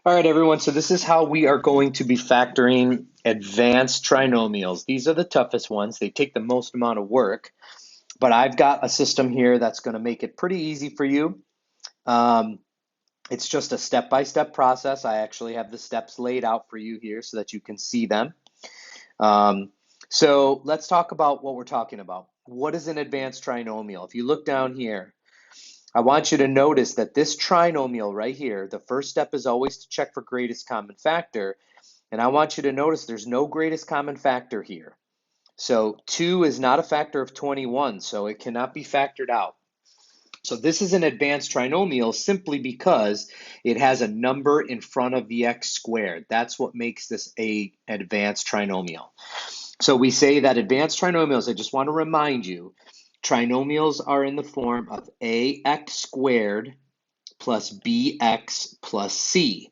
All right, everyone. So this is how we are going to be factoring advanced trinomials. These are the toughest ones. They take the most amount of work, but I've got a system here that's going to make it pretty easy for you. Um, it's just a step-by-step process. I actually have the steps laid out for you here so that you can see them. So let's talk about what we're talking about. What is an advanced trinomial? If you look down here, I want you to notice that this trinomial right here, the first step is always to check for greatest common factor. And I want you to notice there's no greatest common factor here. So 2 is not a factor of 21, so it cannot be factored out. So this is an advanced trinomial simply because it has a number in front of the x squared. That's what makes this an advanced trinomial. So we say that advanced trinomials, I just want to remind you, trinomials are in the form of ax squared plus bx plus c.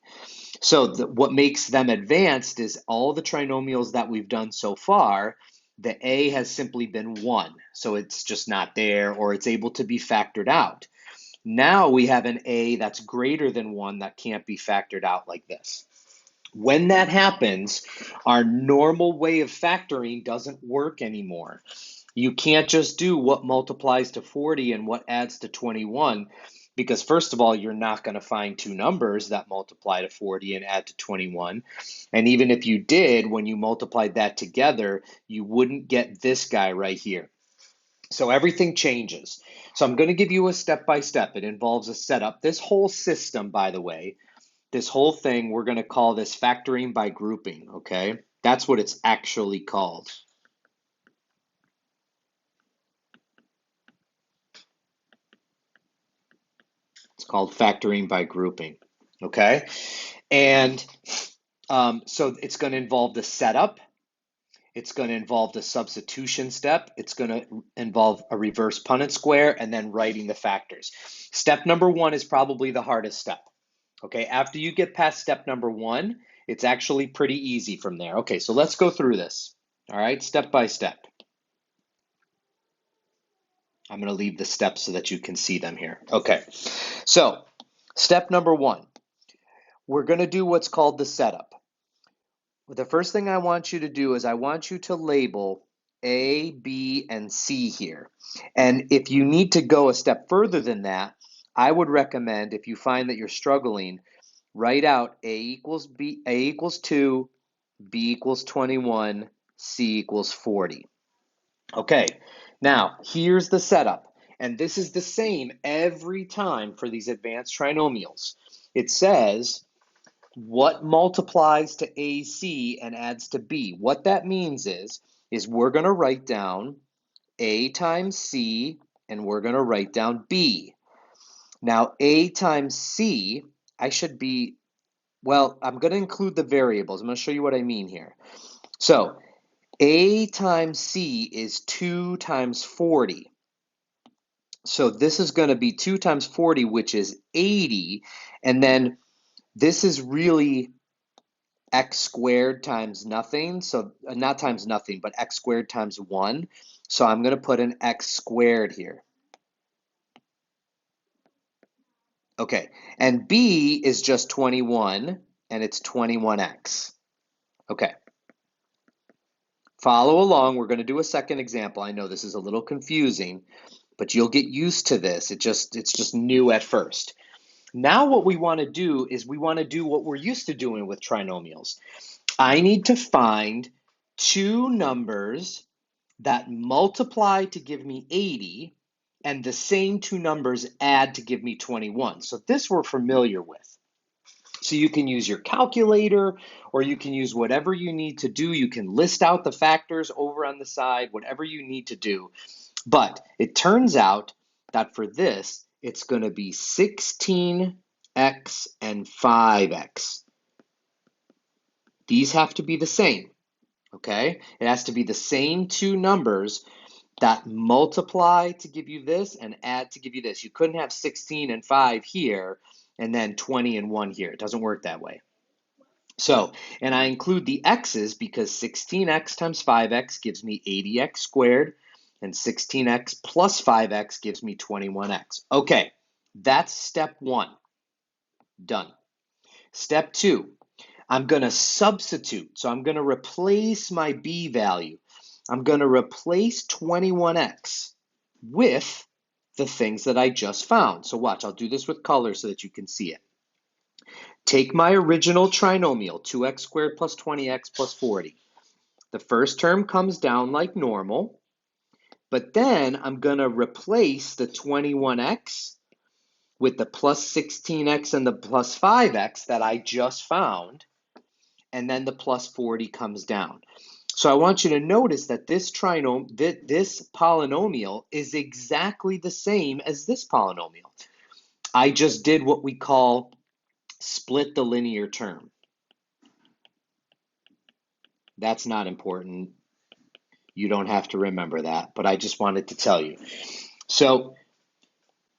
So what makes them advanced is all the trinomials that we've done so far, the a has simply been 1. So it's just not there, or it's able to be factored out. Now we have an a that's greater than 1 that can't be factored out like this. When that happens, our normal way of factoring doesn't work anymore. You can't just do what multiplies to 40 and what adds to 21, because first of all, you're not going to find two numbers that multiply to 40 and add to 21. And even if you did, when you multiplied that together, you wouldn't get this guy right here. So everything changes. So I'm going to give you a step-by-step. It involves a setup. This whole system, by the way, this whole thing, we're going to call this factoring by grouping, okay? That's what it's actually called. It's called factoring by grouping, okay? And so it's going to involve the setup. It's going to involve the substitution step. It's going to involve a reverse Punnett square and then writing the factors. Step number 1 is probably the hardest step. Okay, after you get past step number 1, it's actually pretty easy from there. Okay, so let's go through this. All right, step by step. I'm going to leave the steps so that you can see them here. Okay, so step number 1, we're going to do what's called the setup. The first thing I want you to do is I want you to label A, B, and C here. And if you need to go a step further than that, I would recommend, if you find that you're struggling, write out A equals 2, B equals 21, C equals 40. Okay, now here's the setup. And this is the same every time for these advanced trinomials. It says what multiplies to AC and adds to B. What that means is we're going to write down A times C and we're going to write down B. Now, A times C, I'm going to include the variables. I'm going to show you what I mean here. So, A times C is 2 times 40. So this is going to be 2 times 40, which is 80. And then this is really x squared times nothing. So not times nothing, but x squared times 1. So I'm going to put an x squared here. Okay, and B is just 21, and it's 21x. Okay. Follow along. We're going to do a second example. I know this is a little confusing, but you'll get used to this. It's just new at first. Now what we want to do is we want to do what we're used to doing with trinomials. I need to find two numbers that multiply to give me 80 and the same two numbers add to give me 21. So this we're familiar with. So you can use your calculator or you can use whatever you need to do. You can list out the factors over on the side, whatever you need to do. But it turns out that for this, it's going to be 16x and 5x. These have to be the same, okay? It has to be the same two numbers that multiply to give you this and add to give you this. You couldn't have 16 and 5 here and then 20 and 1 here. It doesn't work that way. So, and I include the x's because 16x times 5x gives me 80x squared, and 16x plus 5x gives me 21x. Okay, that's step 1. Done. Step 2, I'm going to substitute. So I'm going to replace my b value. I'm going to replace 21x with the things that I just found. So watch, I'll do this with color so that you can see it. Take my original trinomial, 2x squared plus 20x plus 40. The first term comes down like normal, but then I'm going to replace the 21x with the plus 16x and the plus 5x that I just found, and then the plus 40 comes down. So I want you to notice that this polynomial is exactly the same as this polynomial. I just did what we call split the linear term. That's not important. You don't have to remember that, but I just wanted to tell you. So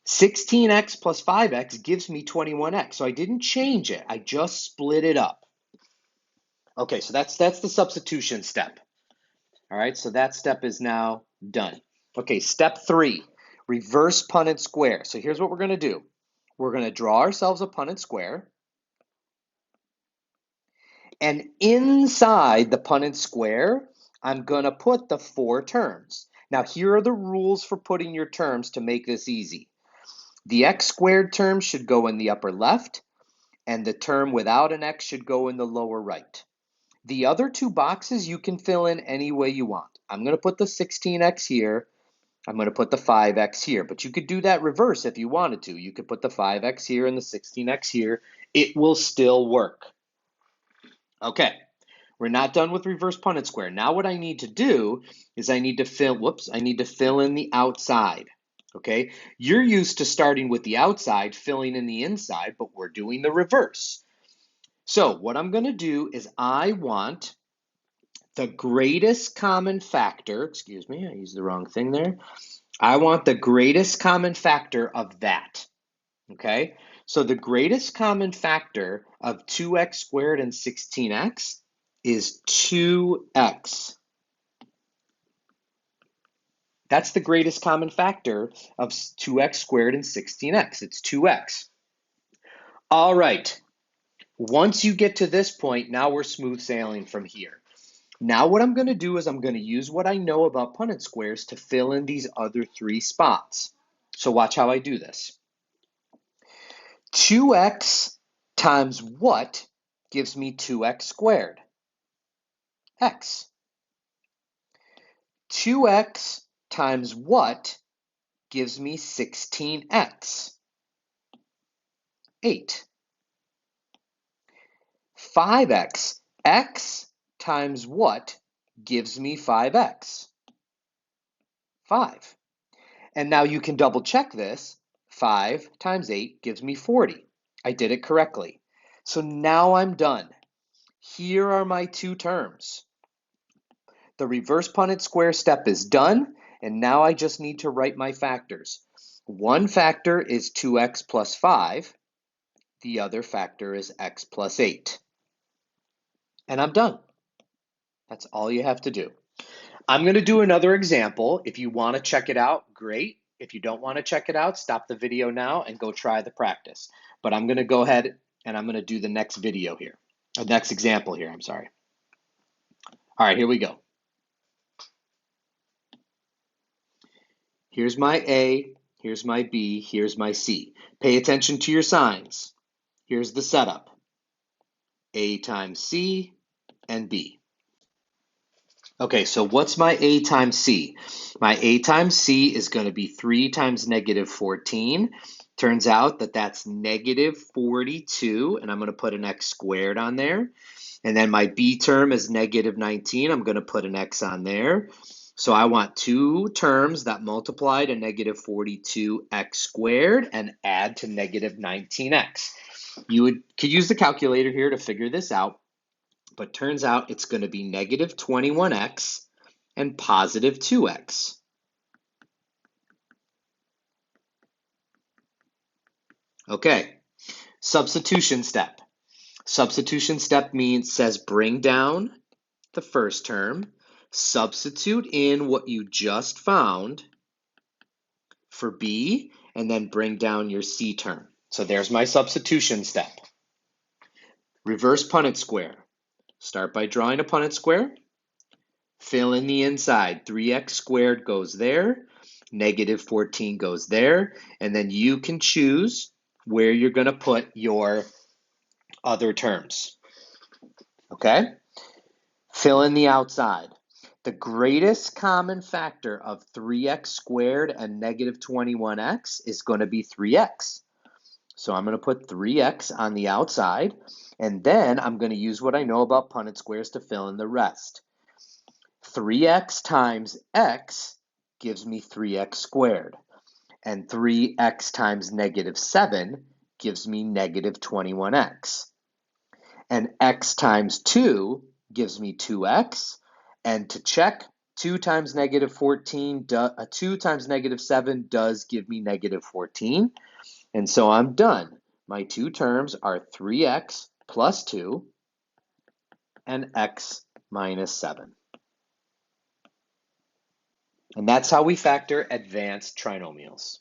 16x plus 5x gives me 21x. So I didn't change it. I just split it up. Okay, so that's the substitution step. All right, so that step is now done. Okay, step 3, reverse Punnett square. So here's what we're going to do. We're going to draw ourselves a Punnett square. And inside the Punnett square, I'm going to put the 4 terms. Now, here are the rules for putting your terms to make this easy. The x squared term should go in the upper left, and the term without an x should go in the lower right. The other 2 boxes you can fill in any way you want. I'm going to put the 16x here. I'm going to put the 5x here, but you could do that reverse if you wanted to. You could put the 5x here and the 16x here. It will still work. Okay, we're not done with reverse Punnett square. Now what I need to do is I need to fill in the outside. Okay, you're used to starting with the outside, filling in the inside, but we're doing the reverse. So what I'm going to do is I want the greatest common factor, excuse me, I used the wrong thing there. I want the greatest common factor of that, okay? So the greatest common factor of 2x squared and 16x is 2x. That's the greatest common factor of 2x squared and 16x. It's 2x. All right. Once you get to this point, now we're smooth sailing from here. Now what I'm going to do is I'm going to use what I know about Punnett squares to fill in these other 3 spots. So watch how I do this. 2x times what gives me 2x squared? X. 2x times what gives me 16x? 8. 5x. X times what gives me 5x? 5. And now you can double check this. 5 times 8 gives me 40. I did it correctly. So now I'm done. Here are my 2 terms. The reverse Punnett square step is done, and now I just need to write my factors. One factor is 2x plus 5. The other factor is x plus 8. And I'm done. That's all you have to do. I'm going to do another example. If you want to check it out, great. If you don't want to check it out, stop the video now and go try the practice. But I'm going to go ahead and I'm going to do the next video here, or next example here, I'm sorry. All right, here we go. Here's my A, here's my B, here's my C. Pay attention to your signs. Here's the setup. A times C and B. Okay, so what's my A times C? My A times C is going to be 3 times negative 14. Turns out that that's negative 42, and I'm going to put an x squared on there. And then my B term is negative 19. I'm going to put an x on there. So I want 2 terms that multiply to negative 42x squared and add to negative 19x. You could use the calculator here to figure this out, but turns out it's going to be negative 21x and positive 2x. Okay, substitution step. Substitution step says bring down the first term, substitute in what you just found for B, and then bring down your C term. So there's my substitution step. Reverse Punnett square. Start by drawing a Punnett square. Fill in the inside. 3x squared goes there. Negative 14 goes there. And then you can choose where you're going to put your other terms. Okay? Fill in the outside. The greatest common factor of 3x squared and negative 21x is going to be 3x. So I'm going to put 3x on the outside, and then I'm going to use what I know about Punnett squares to fill in the rest. 3x times x gives me 3x squared, and 3x times negative 7 gives me negative 21x. And x times 2 gives me 2x, and to check, 2 times negative 14, 2 times negative 7 does give me negative 14. And so I'm done. My two terms are 3x plus 2 and x minus 7. And that's how we factor advanced trinomials.